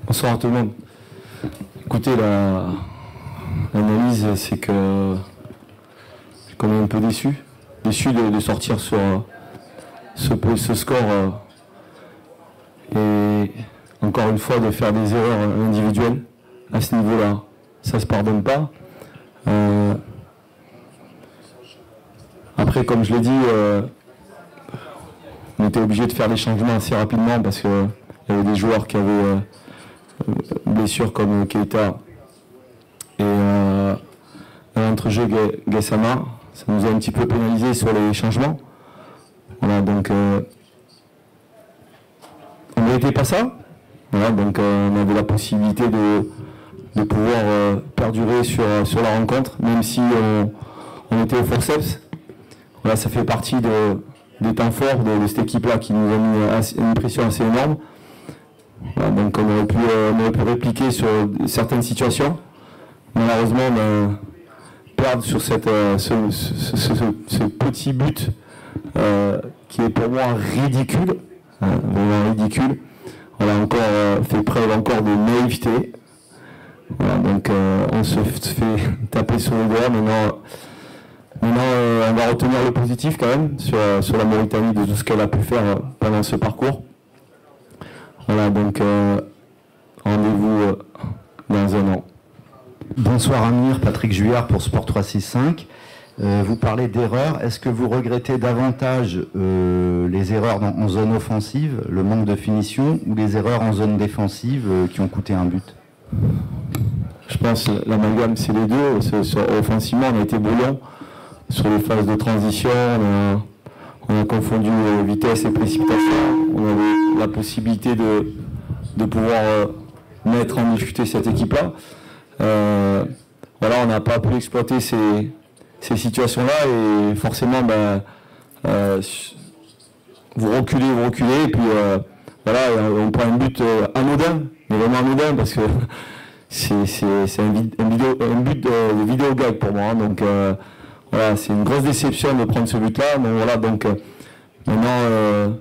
Bonsoir à tout le monde. Écoutez, l'analyse, c'est que je suis quand même un peu déçu de sortir sur ce score et encore une fois de faire des erreurs individuelles à ce niveau-là. Ça ne se pardonne pas. Après, comme je l'ai dit, on était obligé de faire des changements assez rapidement parce qu'il y avait des joueurs qui avaient blessures comme Keita et l'entrejeu Gassama. Ça nous a un petit peu pénalisé sur les changements. Voilà, donc on ne méritait pas ça. Voilà, donc on avait la possibilité de pouvoir perdurer sur la rencontre, même si on était au forceps. Voilà, ça fait partie des temps forts de cette équipe-là qui nous a mis une pression assez énorme. Voilà, donc on aurait pu répliquer sur certaines situations. Malheureusement, perdre sur ce petit but qui est pour moi ridicule, vraiment ridicule. On a encore fait preuve encore de naïveté. Voilà, donc on se fait taper sur les doigts. Maintenant, on va retenir le positif quand même sur la Mauritanie de tout ce qu'elle a pu faire pendant ce parcours. Voilà, donc rendez-vous dans un an. Bonsoir Amir, Patrick Juillard pour Sport 365. Vous parlez d'erreurs. Est-ce que vous regrettez davantage les erreurs en zone offensive, le manque de finition, ou les erreurs en zone défensive qui ont coûté un but? Je pense que l'amalgame, c'est les deux. Offensivement, on a été brouillon sur les phases de transition. On a confondu vitesse et précipitation. On avait la possibilité de pouvoir mettre en difficulté cette équipe-là. Voilà, on n'a pas pu exploiter ces situations-là et forcément, vous reculez, et puis voilà, on prend un but anodin, mais vraiment anodin parce que c'est un but de vidéo gag pour moi. Hein, donc voilà, c'est une grosse déception de prendre ce but-là. Donc voilà, donc maintenant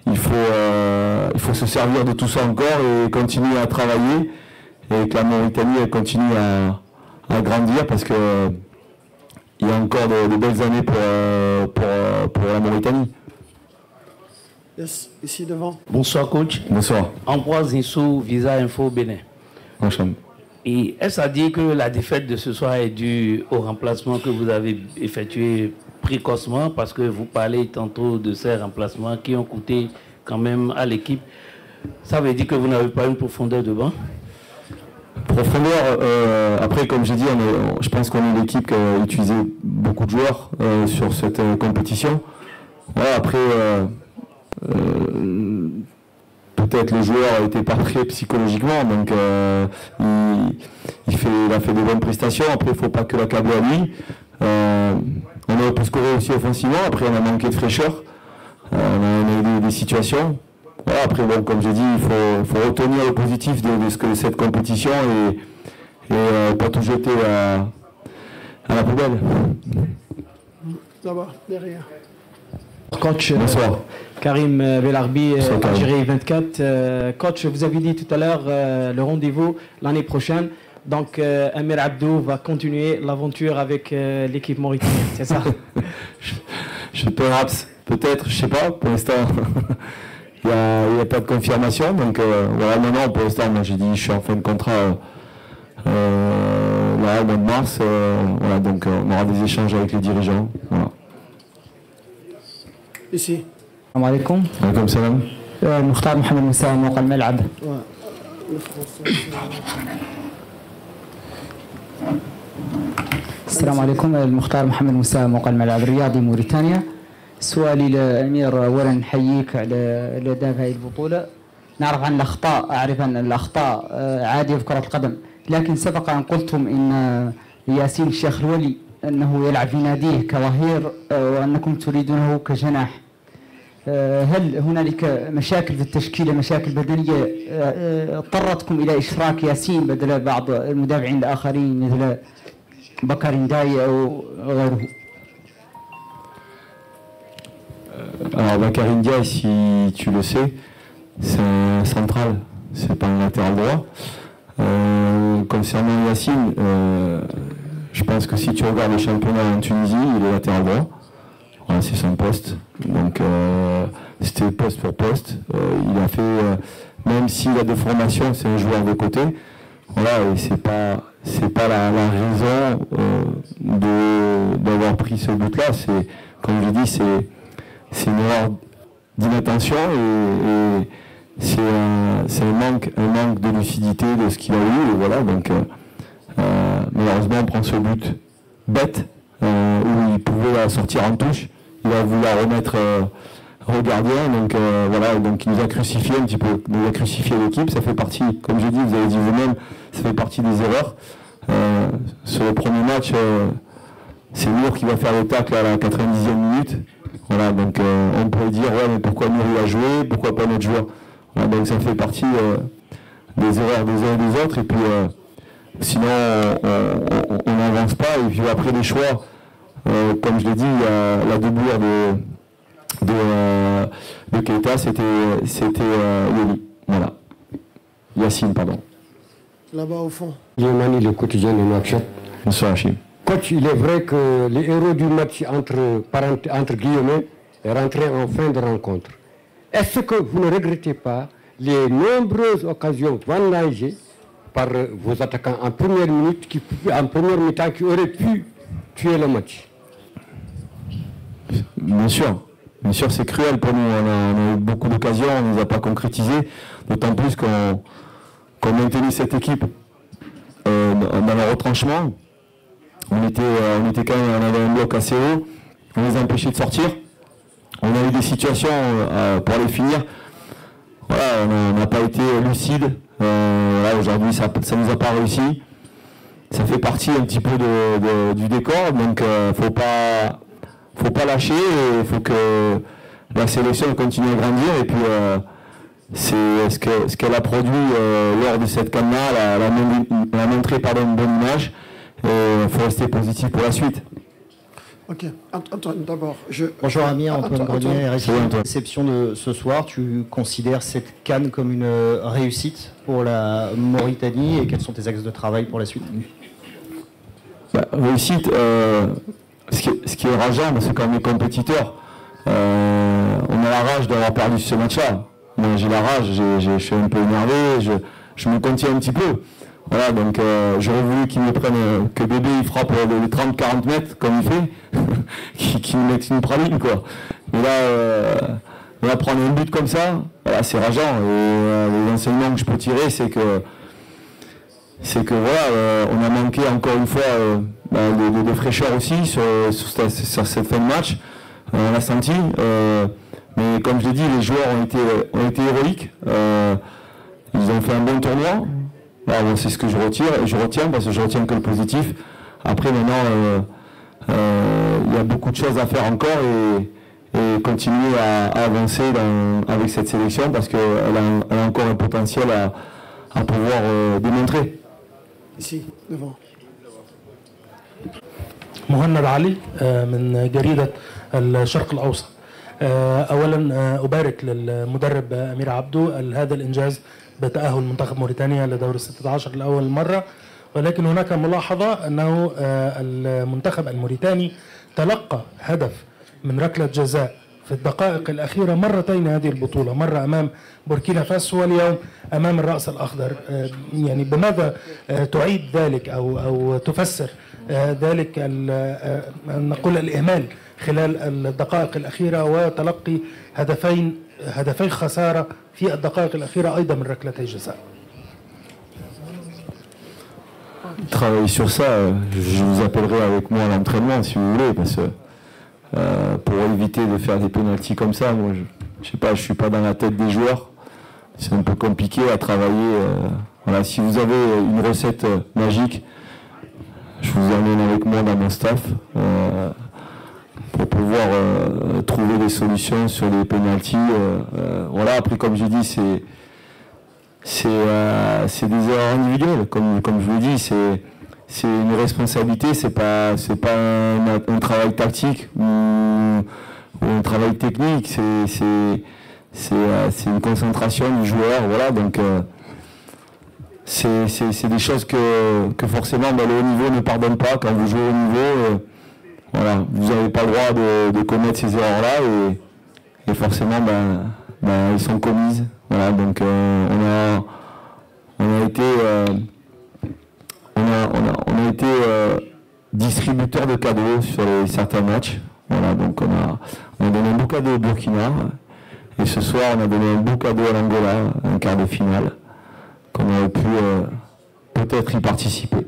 il faut se servir de tout ça encore et continuer à travailler et que la Mauritanie elle continue à grandir parce que il y a encore de belles années pour la Mauritanie. Yes, ici devant. Bonsoir coach. Bonsoir. Ambroise Insou, Visa Info Bénin. Enchanté. Et est-ce à dire que la défaite de ce soir est due au remplacement que vous avez effectué précocement, parce que vous parlez tantôt de ces remplacements qui ont coûté quand même à l'équipe? Ça veut dire que vous n'avez pas une profondeur de banc? Profondeur, après comme j'ai dit, je pense qu'on est l'équipe qui a utilisé beaucoup de joueurs sur cette compétition. Voilà, après, peut-être le joueur n'était pas prêt psychologiquement, donc il a fait de bonnes prestations. Après, il ne faut pas que l'accabler à lui. On a pu scorer aussi offensivement, après on a manqué de fraîcheur, on a eu des situations. Voilà, après, bon, comme j'ai dit, il faut retenir le positif de cette compétition et pas tout jeter à la poubelle. Là-bas, derrière. Coach, bonsoir. Karim Belarbi, Algérie 24. Coach, vous avez dit tout à l'heure le rendez-vous l'année prochaine. Donc, Amir Abdou va continuer l'aventure avec l'équipe mauritanienne, c'est ça? Peut-être, je ne sais pas, pour l'instant. Il n'y a pas de confirmation, donc voilà, non, pour l'instant, moi j'ai dit, je suis en fin de contrat voilà, au mois de mars, voilà, donc on aura des échanges avec les dirigeants. Voilà. Ici. Salam alaikum. Alaikum salam. Mokhtar Mohamed Moussa, موقع الملعب. السلام عليكم. المختار محمد موسى، موقع الملعب الرياضي موريتانيا. سؤالي لأمير، أولا نحييك على الأداء في هذه البطولة. نعرف عن الأخطاء، أعرف أن الأخطاء عادية في كرة القدم، لكن سبق أن قلتم إن ياسين الشيخ الولي أنه يلعب في ناديه كظهير وأنكم تريدونه كجناح. هل هنالك مشاكل في التشكيلة، مشاكل بدنية اضطرتكم إلى إشراك ياسين بدل بعض المدافعين الآخرين مثل بكر نداي أو غيره؟ Alors Bakary Ndiaye, si tu le sais, c'est un central. c'est pas un latéral droit. Concernant Yacine, je pense que si tu regardes le championnat en Tunisie, il est latéral droit. Voilà, c'est son poste. Donc c'était poste pour poste. Il a fait, même s'il a des formations, c'est un joueur de côté. Voilà, et c'est pas la raison d'avoir pris ce but-là. C'est, comme je dis, c'est une erreur d'inattention et c'est un manque de lucidité de ce qu'il a eu. Et voilà, donc malheureusement, on prend ce but bête où il pouvait la sortir en touche. Il a voulu la remettre au gardien, donc voilà, donc il nous a crucifié un petit peu, il nous a crucifié l'équipe. Ça fait partie, comme je dis, vous avez dit vous-même, ça fait partie des erreurs. Sur le premier match, c'est Nour qui va faire le tacle à la 90e minute. Voilà, donc on pourrait dire, ouais, mais pourquoi Nour il a joué, pourquoi pas notre joueur. Voilà, donc ça fait partie des erreurs des uns et des autres, et puis sinon on n'avance pas, et puis après les choix, comme je l'ai dit, il y a la doublure de Keita, c'était Yoli. Voilà. Yacine, pardon. Là-bas au fond. Yémani, le quotidien de Nouakchott. Bonsoir Hachim. Coach, il est vrai que les héros du match entre guillemets est rentré en fin de rencontre. Est-ce que vous ne regrettez pas les nombreuses occasions vendangées par vos attaquants en première mi-temps qui auraient pu tuer le match? Bien sûr, c'est cruel pour nous. On a eu beaucoup d'occasions, on ne les a pas concrétisées, d'autant plus qu'on maintenait cette équipe dans le retranchement. On était quand même, on avait un bloc assez haut, on les a empêchés de sortir. On a eu des situations pour les finir. Voilà, on n'a pas été lucide. Voilà, aujourd'hui, ça ne nous a pas réussi. Ça fait partie un petit peu du décor, donc faut pas lâcher. Il faut que la sélection continue à grandir. Et puis, c'est ce qu'elle a produit lors de cette CAN-là, elle a montré une bonne image. Il faut rester positif pour la suite. Ok, Antoine, d'abord. Bonjour Amir, Antoine Grenier, Antoine. réception de ce soir. Tu considères cette CAN comme une réussite pour la Mauritanie et quels sont tes axes de travail pour la suite? Réussite, ce qui est rageant, c'est quand même les compétiteurs. On a la rage d'avoir perdu ce match-là. Moi j'ai la rage, je suis un peu énervé, je me contiens un petit peu. Voilà, donc j'aurais voulu qu'il me prenne, que Bébé il frappe les 30-40 mètres comme il fait, qu'il me mette une praline quoi. Mais là, prendre un but comme ça, voilà, c'est rageant. Et les enseignements que je peux tirer, c'est que voilà, on a manqué encore une fois de fraîcheur aussi sur cette fin de match. On l'a senti. Mais comme je l'ai dit, les joueurs ont été héroïques. Ils ont fait un bon tournoi. Voilà, c'est ce que je retiens parce que je retiens que le positif. Après maintenant, il y a beaucoup de choses à faire encore et continuer à avancer avec cette sélection parce qu'elle a encore un potentiel à pouvoir démontrer. Ici, devant. مهند علي من جريدة الشرق الأوسط. أولا أبارك للمدرب أمير عبدو هذا الإنجاز بتأهل منتخب موريتانيا لدور ال16 لأول مرة، ولكن هناك ملاحظة أنه المنتخب الموريتاني تلقى هدف من ركلة جزاء في الدقائق الأخيرة مرتين هذه البطولة، مرة أمام بوركينا فاسو واليوم أمام الرأس الأخضر. يعني بماذا تعيد ذلك أو تفسر ذلك نقول الإهمال خلال الدقائق الأخيرة وتلقي هدفي خسارة في الدقائق الأخيرة أيضا من ركلتي جزاء؟ Travailler sur ça, je vous appellerai avec moi à l'entraînement si vous voulez, parce que pour éviter de faire des pénaltys comme ça, moi je sais pas, je suis pas dans la tête des joueurs, c'est un peu compliqué à travailler. Voilà, si vous avez une recette magique, je vous emmène avec moi dans mon staff pour pouvoir trouver des solutions sur les pénaltys. Voilà, après comme je dis, c'est des erreurs individuelles, comme je vous dis, c'est une responsabilité, c'est pas un travail tactique ou un travail technique, c'est une concentration du joueur, voilà, donc c'est des choses que forcément le haut niveau ne pardonne pas. Quand vous jouez au niveau, voilà, vous n'avez pas le droit de commettre ces erreurs-là et forcément ils sont commises. Voilà, donc on a été distributeur de cadeaux sur certains matchs. Voilà, donc on a donné un beau cadeau au Burkina et ce soir on a donné un beau cadeau à l'Angola, un quart de finale, qu'on aurait pu peut-être y participer.